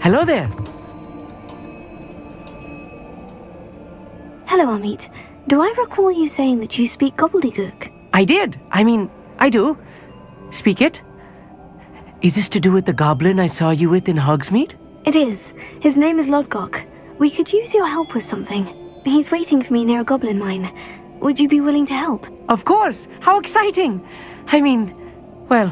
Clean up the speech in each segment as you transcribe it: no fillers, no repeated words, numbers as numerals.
Hello there. Hello, Amit. Do I recall you saying that you speak gobbledygook? I did. I do. Speak it. Is this to do with the goblin I saw you with in Hogsmeade? It is. His name is Lodgok. We could use your help with something. He's waiting for me near a goblin mine. Would you be willing to help? Of course. How exciting. Well,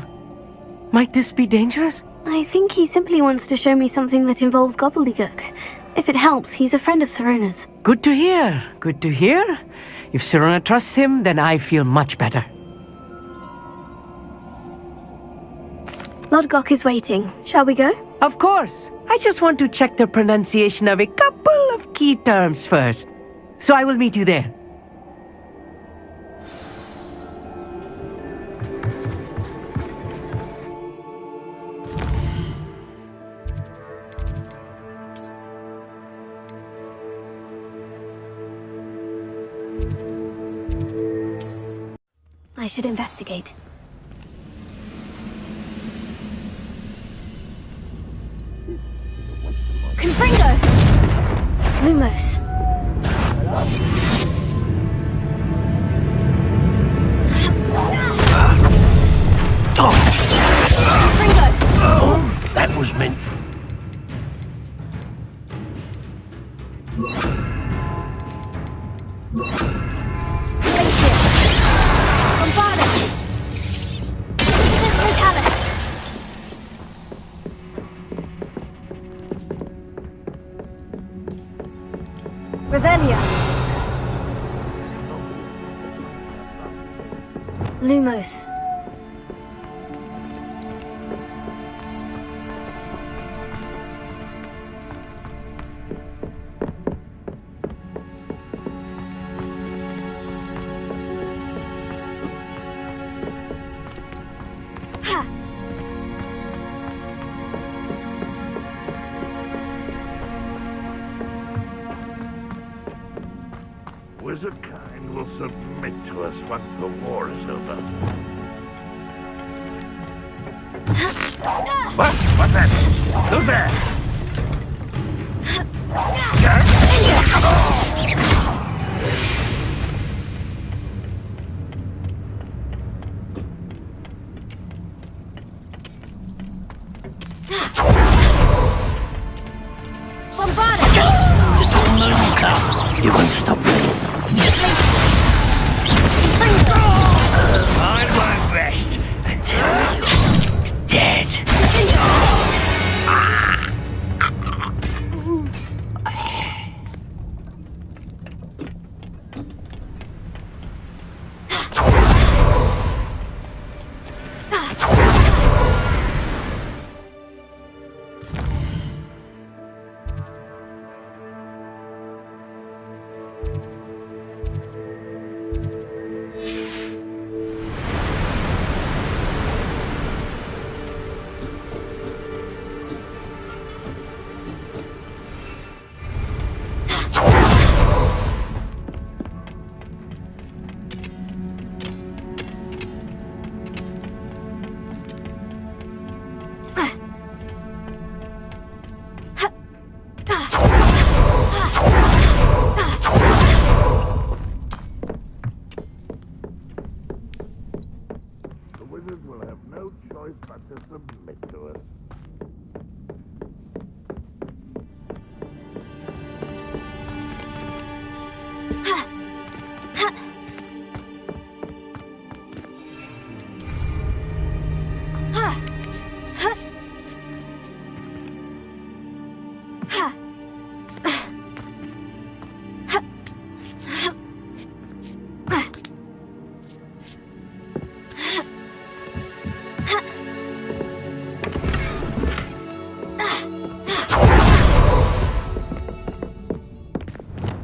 might this be dangerous? I think he simply wants to show me something that involves gobbledygook. If it helps, he's a friend of Sirona's. Good to hear. Good to hear. If Sirona trusts him, then I feel much better. Lodgok is waiting. Shall we go? Of course. I just want to check the pronunciation of a couple of key terms first. So I will meet you there. I should investigate. Confringo! Lumos. Confringo! Oh, that was meant for... Revelia. Lumos. Wizard kind will submit to us once the war is over. What? What's that? Who's there? You won't stop me. I won't rest until you're dead. Will have no choice but to submit to us.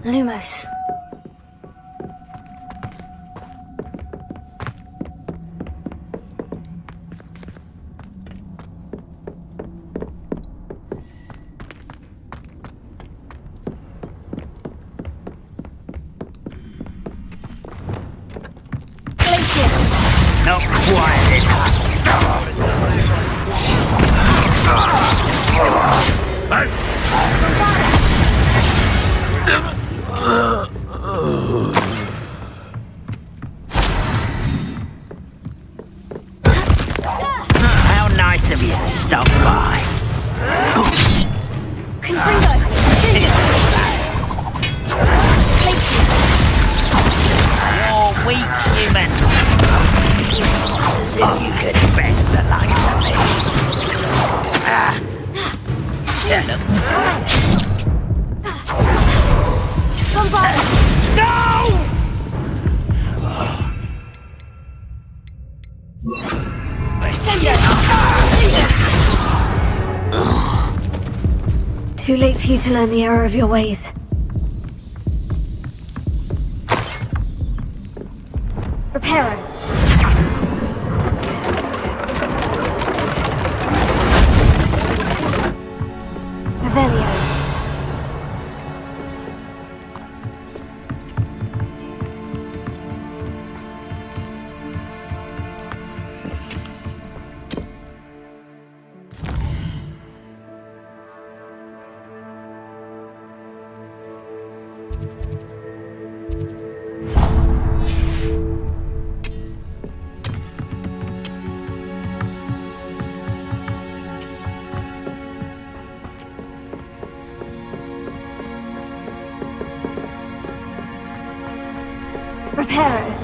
Lumos. Not quiet. How nice of you to stop by. Confringo! You're weak, human. As if you could invest the likes of me. You look tired. No! Too late for you to learn the error of your ways. Reparo. Revelio. Reparo.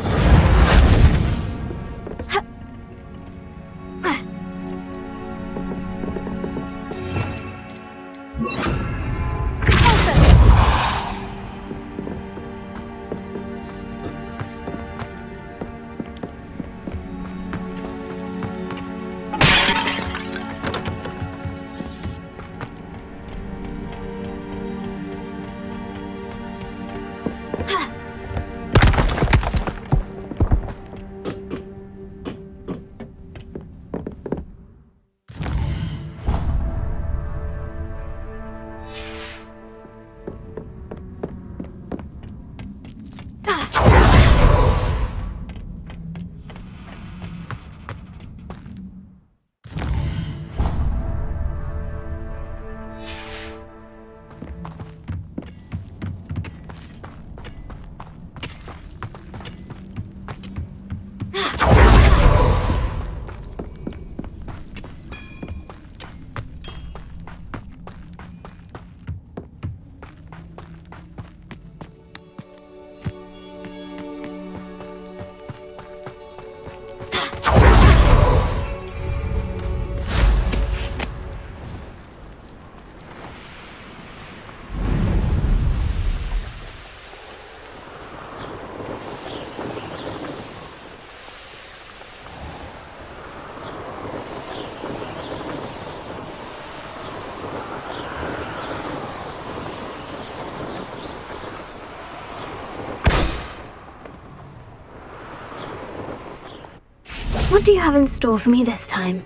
What do you have in store for me this time?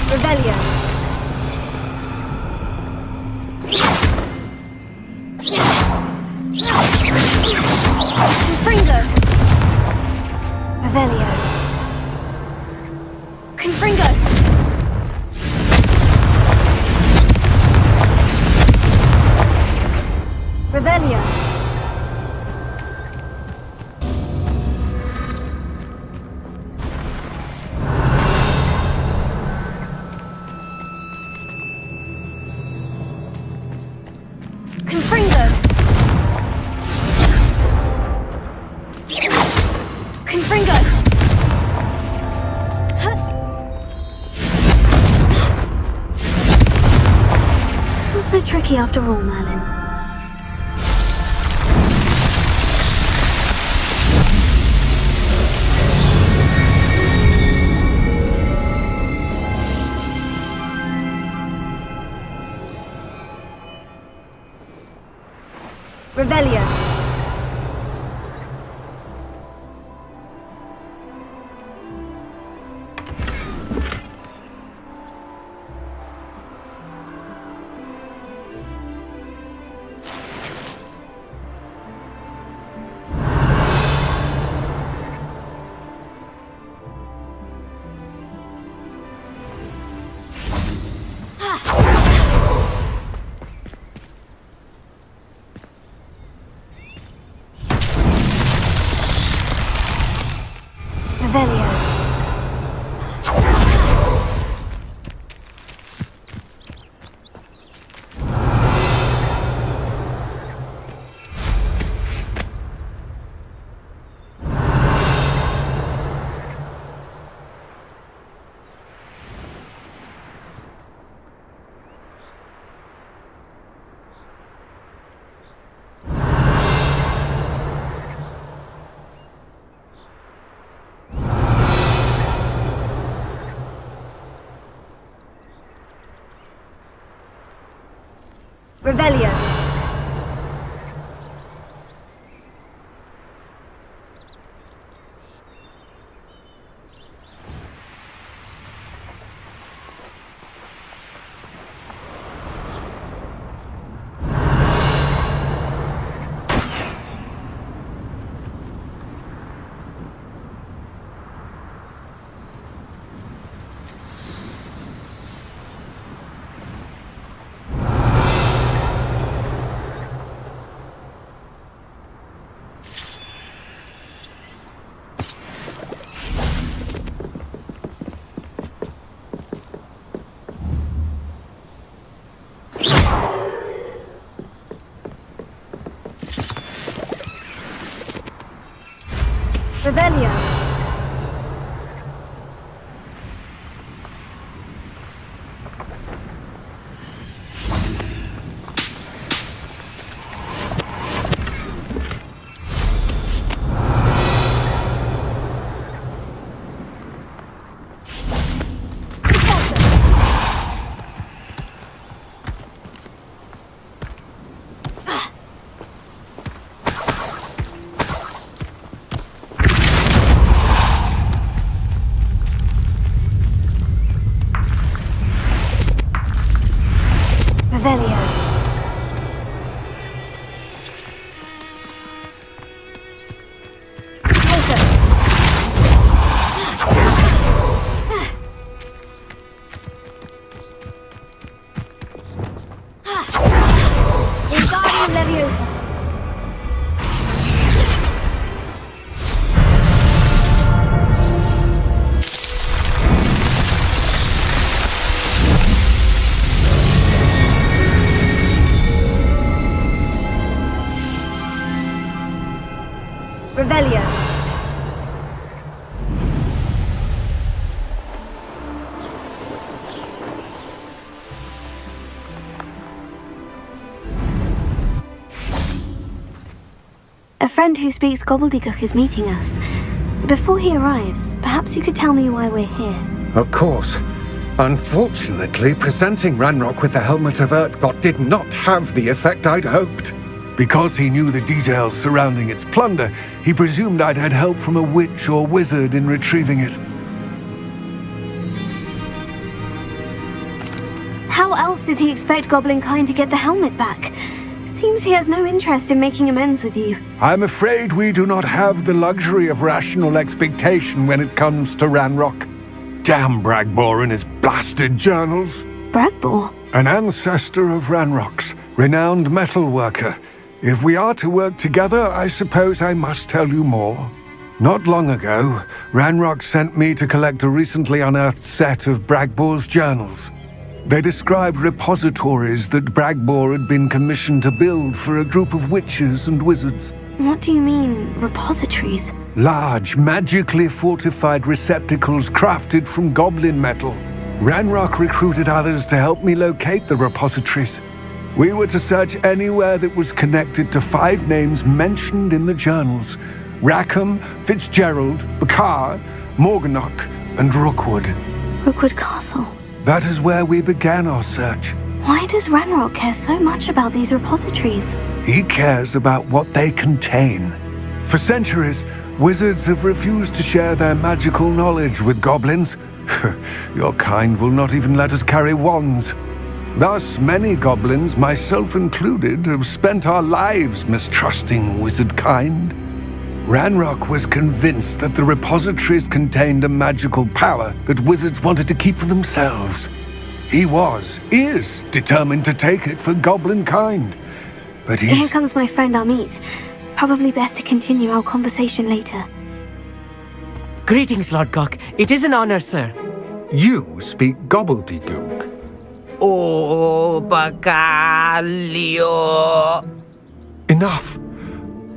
Revelio. Confringo. Revelio. Confringo. Revelio. Confringo! Confringo! Not so tricky after all, Merlin. Revelio. Revelio. Revelio. Revelio. Revelio. Wingardium Leviosa. Revelio. A friend who speaks gobbledygook is meeting us. Before he arrives, perhaps you could tell me why we're here. Of course. Unfortunately, presenting Ranrock with the Helmet of Urtkot did not have the effect I'd hoped. Because he knew the details surrounding its plunder, he presumed I'd had help from a witch or wizard in retrieving it. How else did he expect Goblinkind to get the helmet back? Seems he has no interest in making amends with you. I'm afraid we do not have the luxury of rational expectation when it comes to Ranrock. Damn Bragbor and his blasted journals. Bragbor? An ancestor of Ranrock's, renowned metalworker. If we are to work together, I suppose I must tell you more. Not long ago, Ranrock sent me to collect a recently unearthed set of Bragbor's journals. They described repositories that Bragbor had been commissioned to build for a group of witches and wizards. What do you mean, repositories? Large, magically fortified receptacles crafted from goblin metal. Ranrock recruited others to help me locate the repositories. We were to search anywhere that was connected to 5 names mentioned in the journals: Rackham, Fitzgerald, Bakar, Morganach, and Rookwood. Rookwood Castle. That is where we began our search. Why does Ranrock care so much about these repositories? He cares about what they contain. For centuries, wizards have refused to share their magical knowledge with goblins. Your kind will not even let us carry wands. Thus, many goblins, myself included, have spent our lives mistrusting wizard kind. Ranrock was convinced that the repositories contained a magical power that wizards wanted to keep for themselves. He is determined to take it for goblin kind. But Here comes my friend Amit. Probably best to continue our conversation later. Greetings, Lord Cock. It is an honor, sir. You speak gobbledygook. Oh, bagaglio. Enough.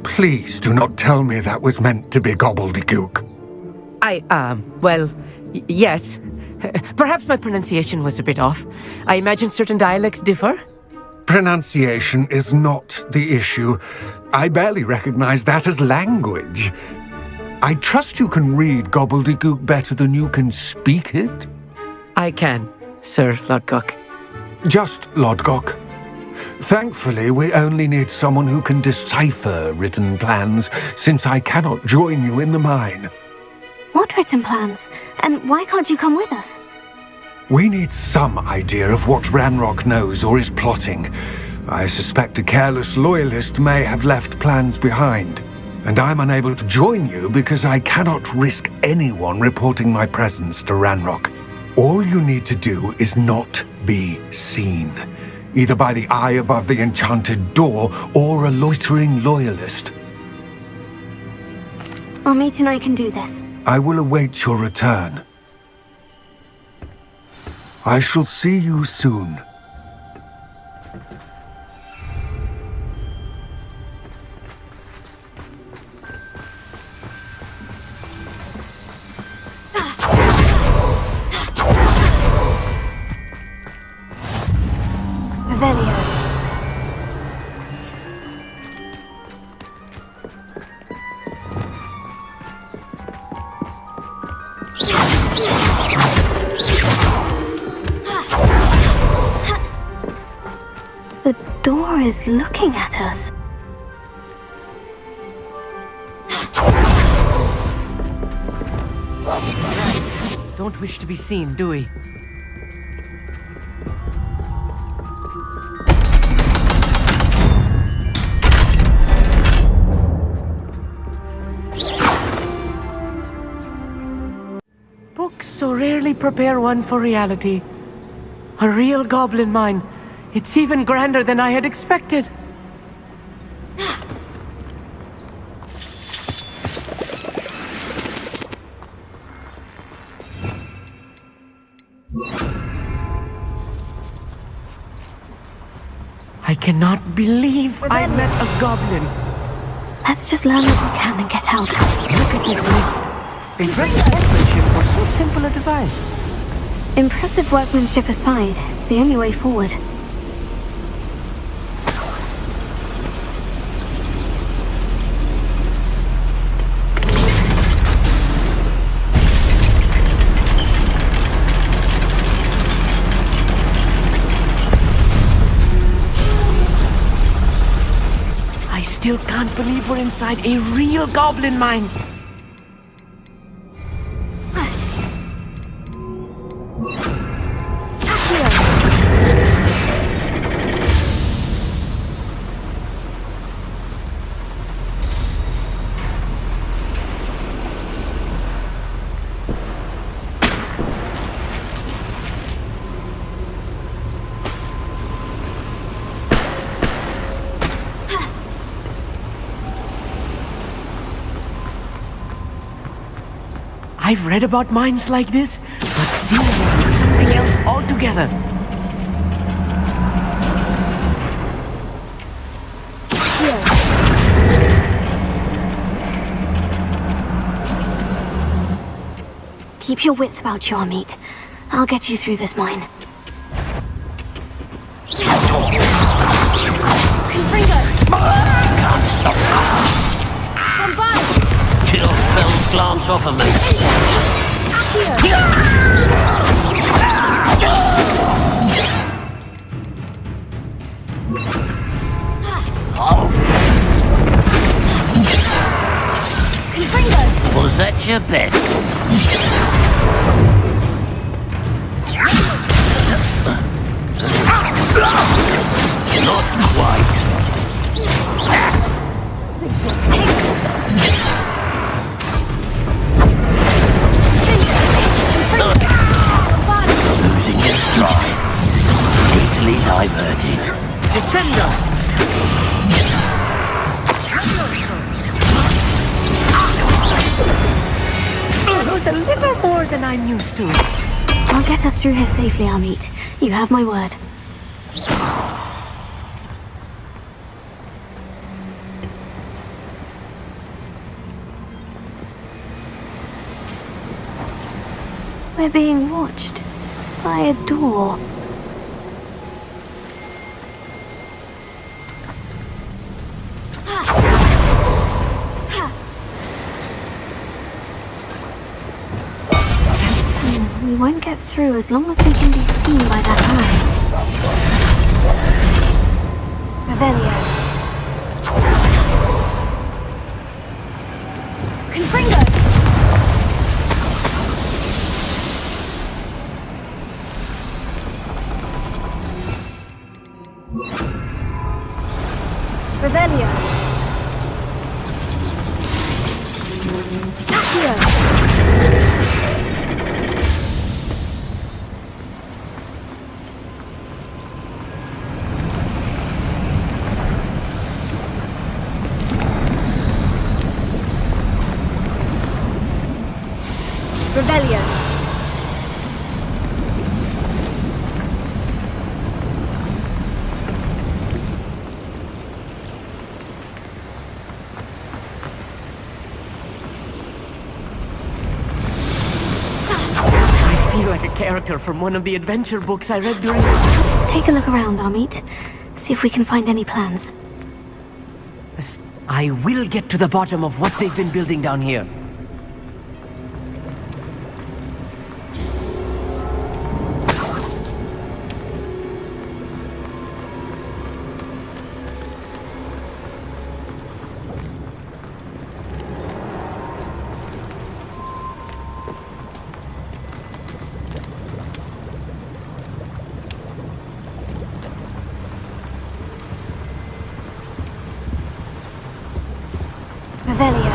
Please do not tell me that was meant to be gobbledygook. Yes. Perhaps my pronunciation was a bit off. I imagine certain dialects differ. Pronunciation is not the issue. I barely recognize that as language. I trust you can read gobbledygook better than you can speak it? I can, Sir Lodgok. Just Lodgok. Thankfully, we only need someone who can decipher written plans, since I cannot join you in the mine. What written plans? And why can't you come with us? We need some idea of what Ranrock knows or is plotting. I suspect a careless loyalist may have left plans behind. And I'm unable to join you because I cannot risk anyone reporting my presence to Ranrock. All you need to do is not be seen, either by the eye above the enchanted door or a loitering loyalist. Armit and I can do this. I will await your return. I shall see you soon. Revelio. The door is looking at us. Don't wish to be seen, do we? Books so rarely prepare one for reality. A real goblin mine. It's even grander than I had expected. I cannot believe I met a goblin. Let's just learn what we can and get out. Look at this lift. Impressive workmanship for so simple a device. Impressive workmanship aside, it's the only way forward. I still can't believe we're inside a real goblin mine. I've read about mines like this, but seeing it is something else altogether. Keep your wits about you, Armit. I'll get you through this mine. Can't stop that. Chill spells glance off of me. Was that your bet? Not quite. Losing your stride. Easily diverted. Descender! It's a little more than I'm used to. I'll get us through here safely, Amit. You have my word. We're being watched by a door. We won't get through as long as we can be seen by that eye. Revelio. Confringo! Revelio. Accio. Revelio. I feel like a character from one of the adventure books I read during... Let's take a look around, Amit. See if we can find any plans. I will get to the bottom of what they've been building down here. Revelio.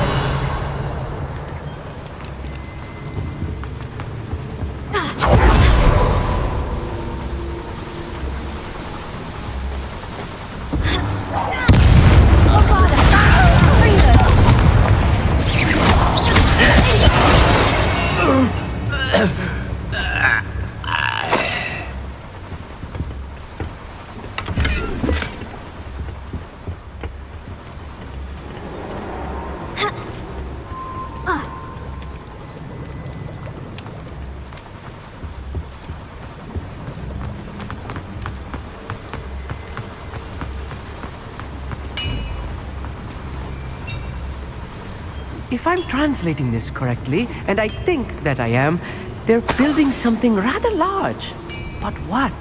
If I'm translating this correctly, and I think that I am, they're building something rather large. But what?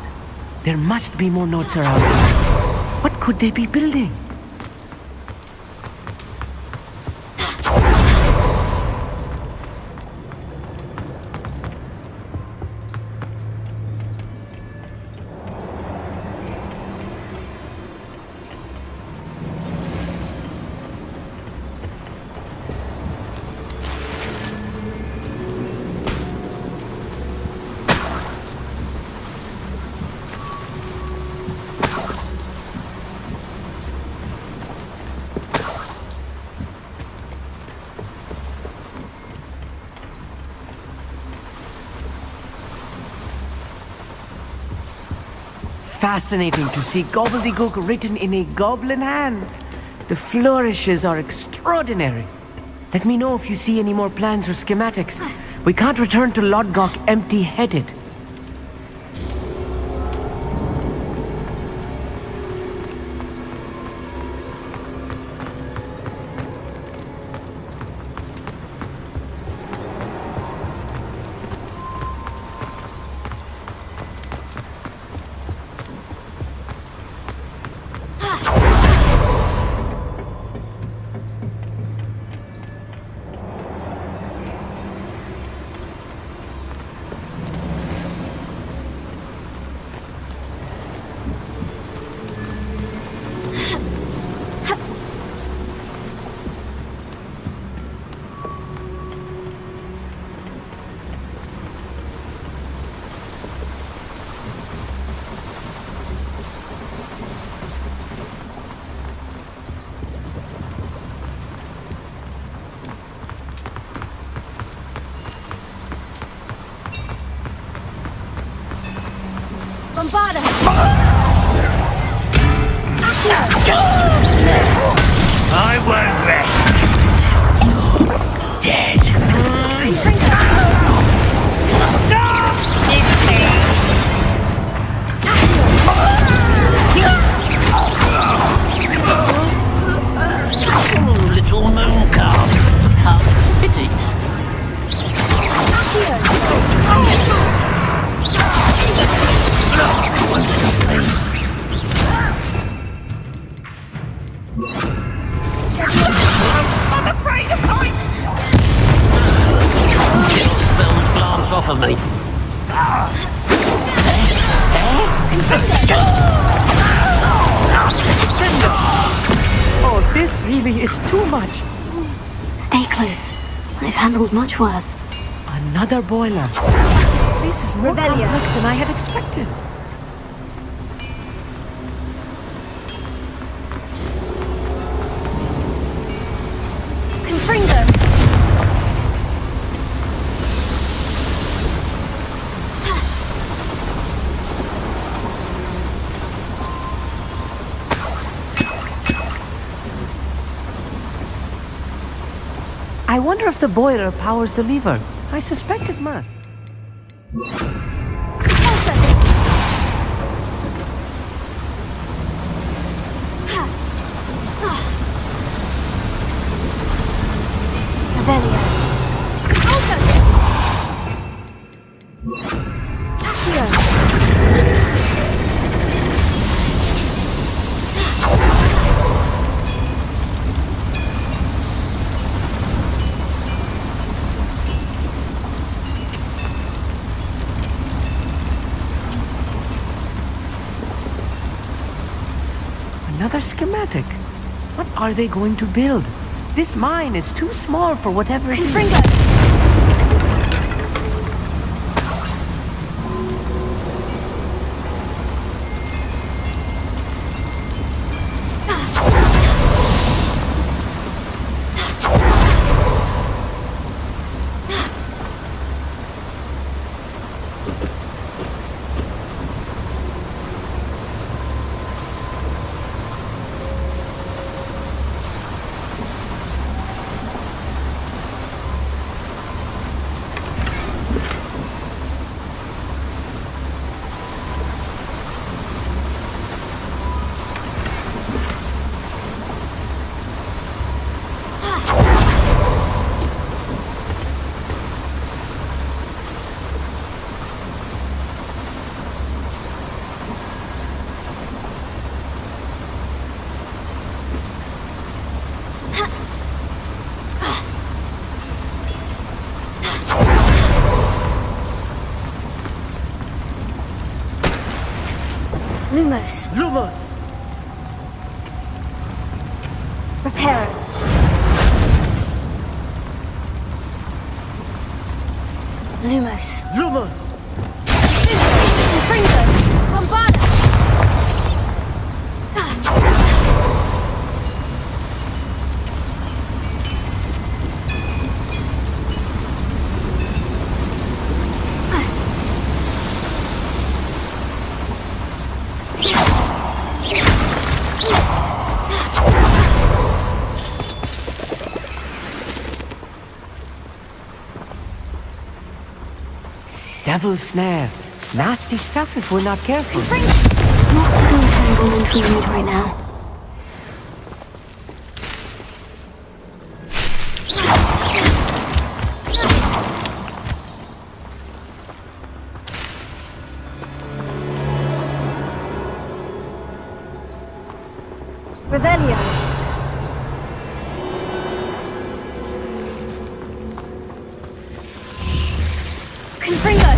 There must be more notes around here. What could they be building? Fascinating to see gobbledygook written in a goblin hand. The flourishes are extraordinary. Let me know if you see any more plans or schematics. We can't return to Lodgok empty-headed. Bombada! I won't rest until you're dead. This thing. Oh, little moon calf. How pity. I'm afraid of heights. Kill spells glance off of me. Oh, this really is too much. Stay close. I've handled much worse. Another boiler. This place is more Revelio. complex than I had expected. Confringo! I wonder if the boiler powers the lever. I suspect it must. Revelio. Another schematic. What are they going to build? This mine is too small for whatever it is. Confringo! Lumos. Lumos! Reparo. Lumos. Lumos! Confringo! Bombada! Devil's snare. Nasty stuff if we're not careful. Not to untangle into a mood right now. Revelio. Confringo.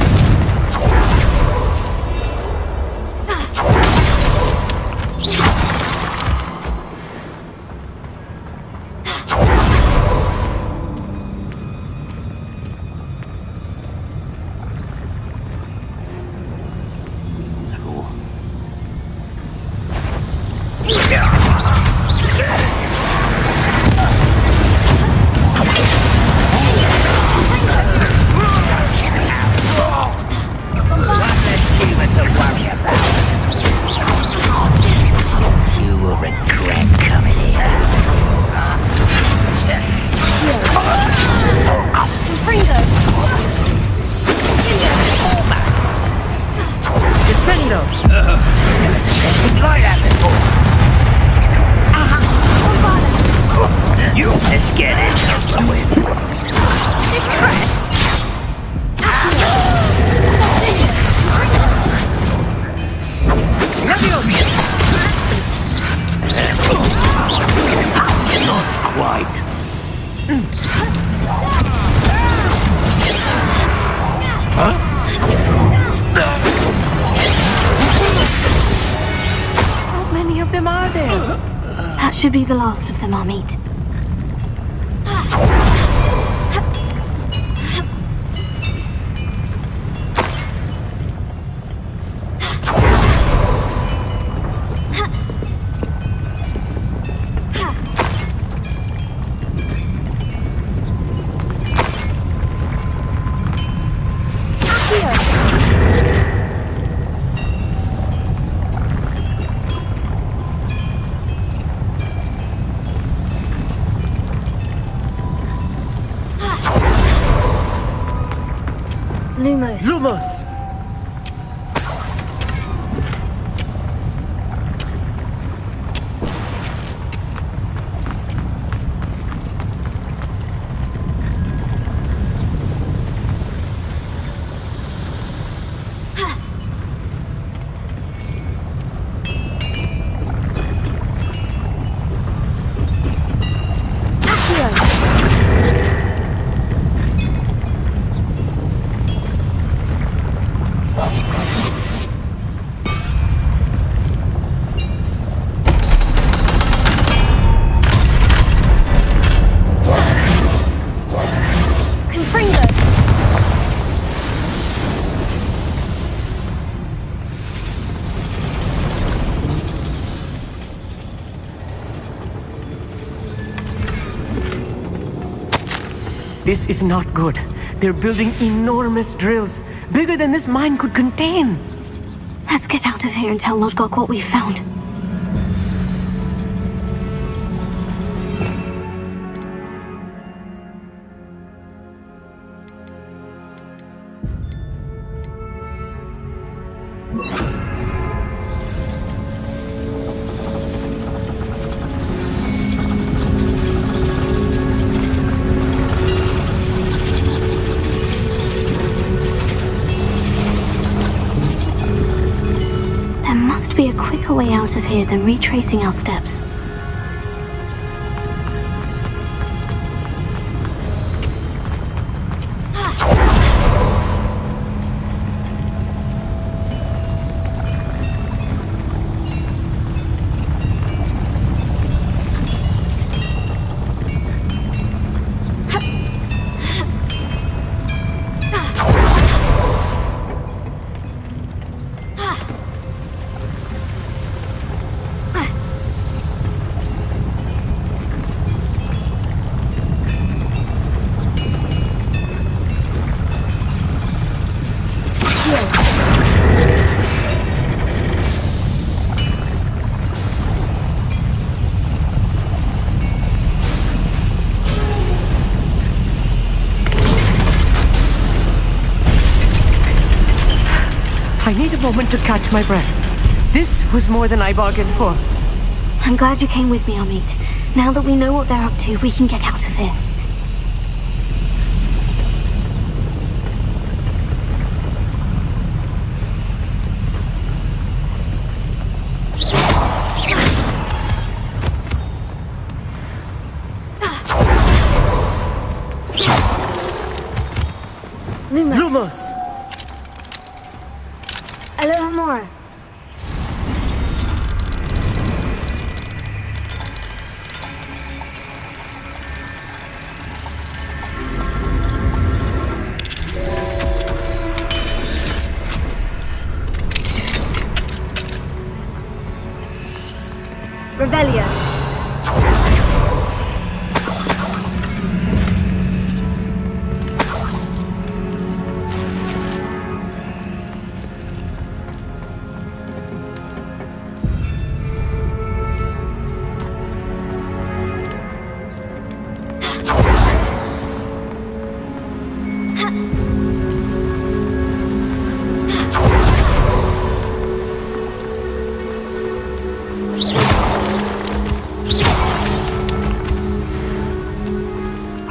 Not quite. How many of them are there? That should be the last of them, Amit. Lumos. Lumos! This is not good. They're building enormous drills, bigger than this mine could contain. Let's get out of here and tell Lodgok what we've found. There must be a quicker way out of here than retracing our steps. I need a moment to catch my breath. This was more than I bargained for. I'm glad you came with me, Amit. Now that we know what they're up to, we can get out of here. Lumos. Lumos! Alohomora. Revelio.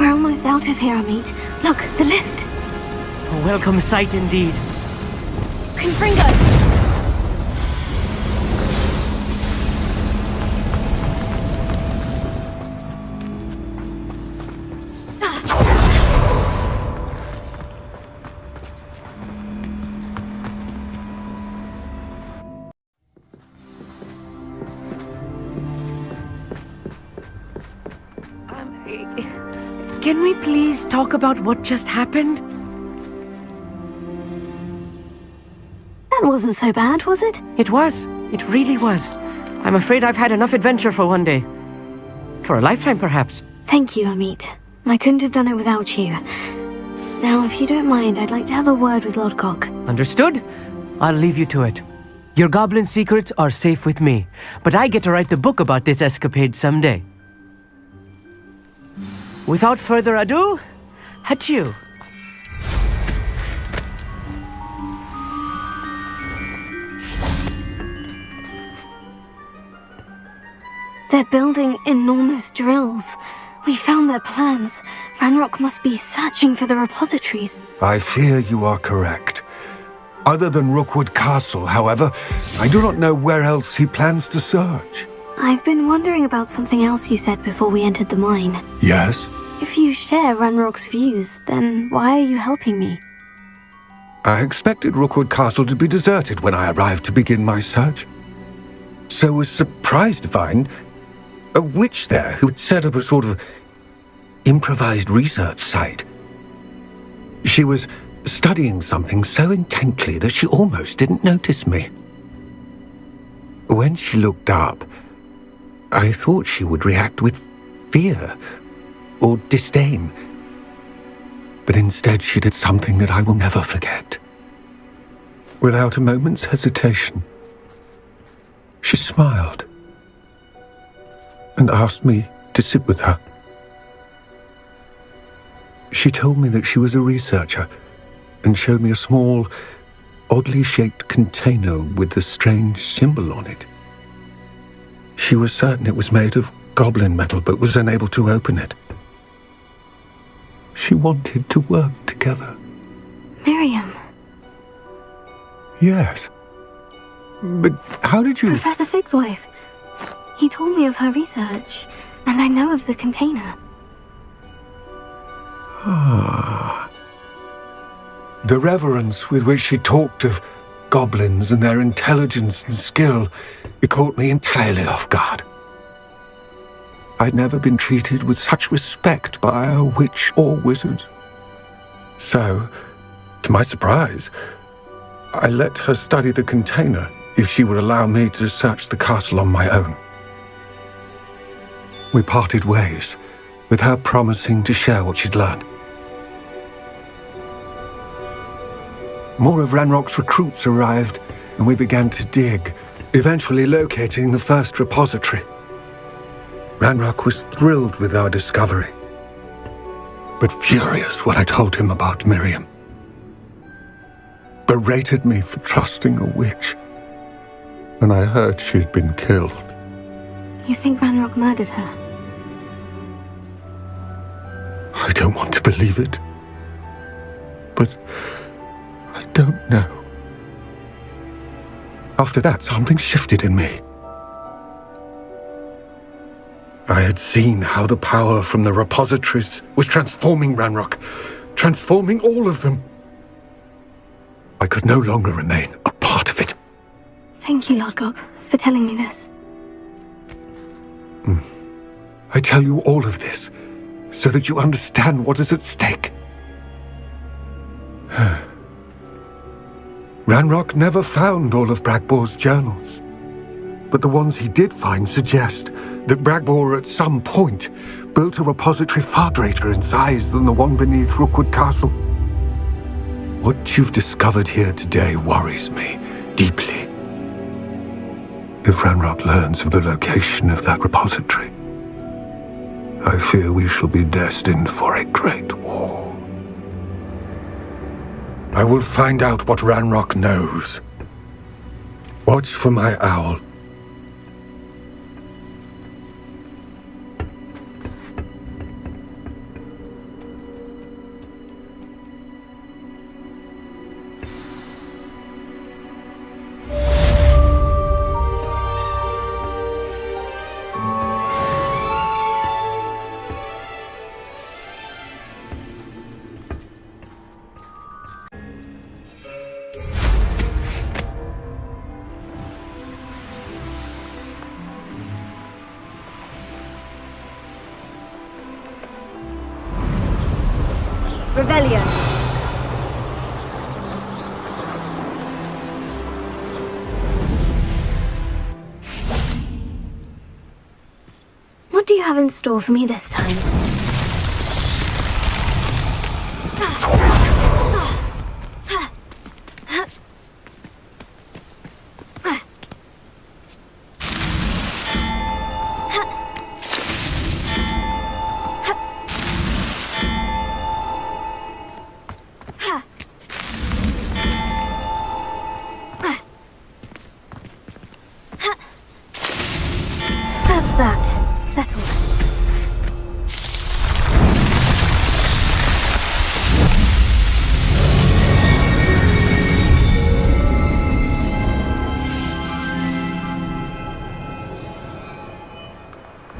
We're almost out of here, Amit. Look, the lift. A welcome sight indeed. Confringo! Can we please talk about what just happened? That wasn't so bad, was it? It was. It really was. I'm afraid I've had enough adventure for one day. For a lifetime, perhaps. Thank you, Amit. I couldn't have done it without you. Now, if you don't mind, I'd like to have a word with Lodgok. Understood? I'll leave you to it. Your goblin secrets are safe with me, but I get to write the book about this escapade someday. Without further ado, adieu. They're building enormous drills. We found their plans. Ranrock must be searching for the repositories. I fear you are correct. Other than Rookwood Castle, however, I do not know where else he plans to search. I've been wondering about something else you said before we entered the mine. Yes? If you share Ranrock's views, then why are you helping me? I expected Rookwood Castle to be deserted when I arrived to begin my search. So was surprised to find a witch there who had set up a sort of improvised research site. She was studying something so intently that she almost didn't notice me. When she looked up, I thought she would react with fear or disdain. But instead she did something that I will never forget. Without a moment's hesitation, she smiled and asked me to sit with her. She told me that she was a researcher and showed me a small, oddly shaped container with a strange symbol on it. She was certain it was made of goblin metal, but was unable to open it. She wanted to work together. Miriam. Yes. But how did you... Professor Fig's wife. He told me of her research, and I know of the container. Ah. The reverence with which she talked of goblins and their intelligence and skill, it caught me entirely off guard. I'd never been treated with such respect by a witch or wizard. So, to my surprise, I let her study the container if she would allow me to search the castle on my own. We parted ways, with her promising to share what she'd learned. More of Ranrock's recruits arrived, and we began to dig, eventually locating the first repository. Ranrock was thrilled with our discovery, but furious when I told him about Miriam. Berated me for trusting a witch, and I heard she'd been killed. You think Ranrock murdered her? I don't want to believe it, but I don't know. After that, something shifted in me. I had seen how the power from the repositories was transforming Ranrock, transforming all of them. I could no longer remain a part of it. Thank you, Lodgok, for telling me this. I tell you all of this so that you understand what is at stake. Ranrock never found all of Bragbor's journals, but the ones he did find suggest that Bragbor at some point built a repository far greater in size than the one beneath Rookwood Castle. What you've discovered here today worries me deeply. If Ranrock learns of the location of that repository, I fear we shall be destined for a great war. I will find out what Ranrock knows. Watch for my owl. Revelio. What do you have in store for me this time? That's that. Settled.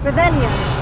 Revelio.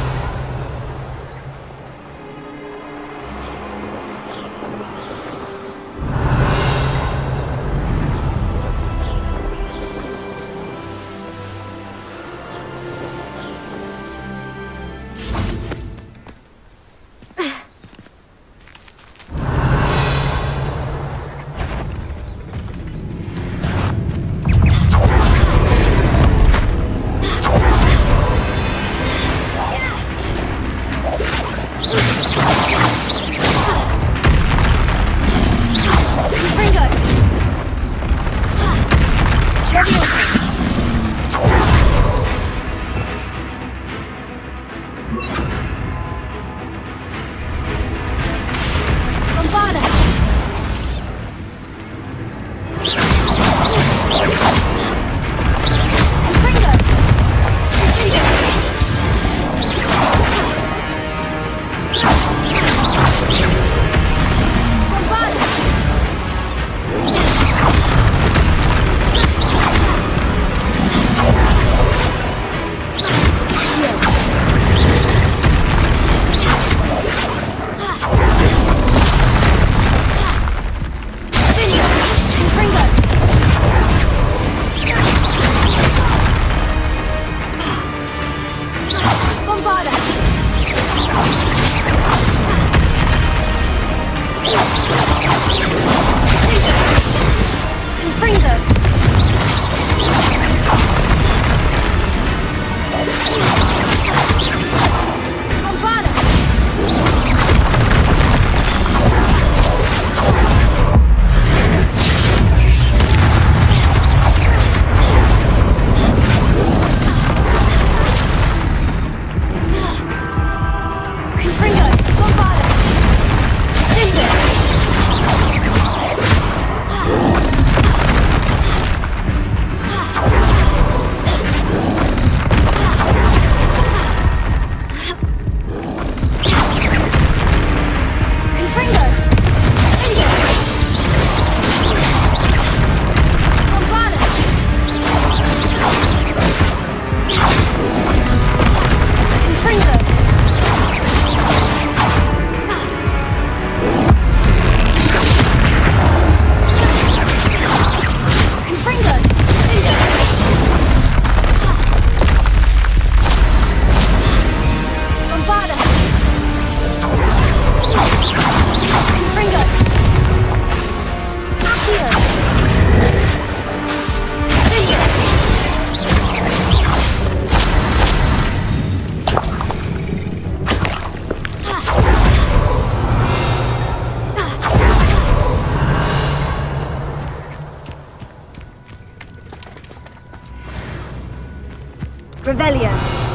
Revelio.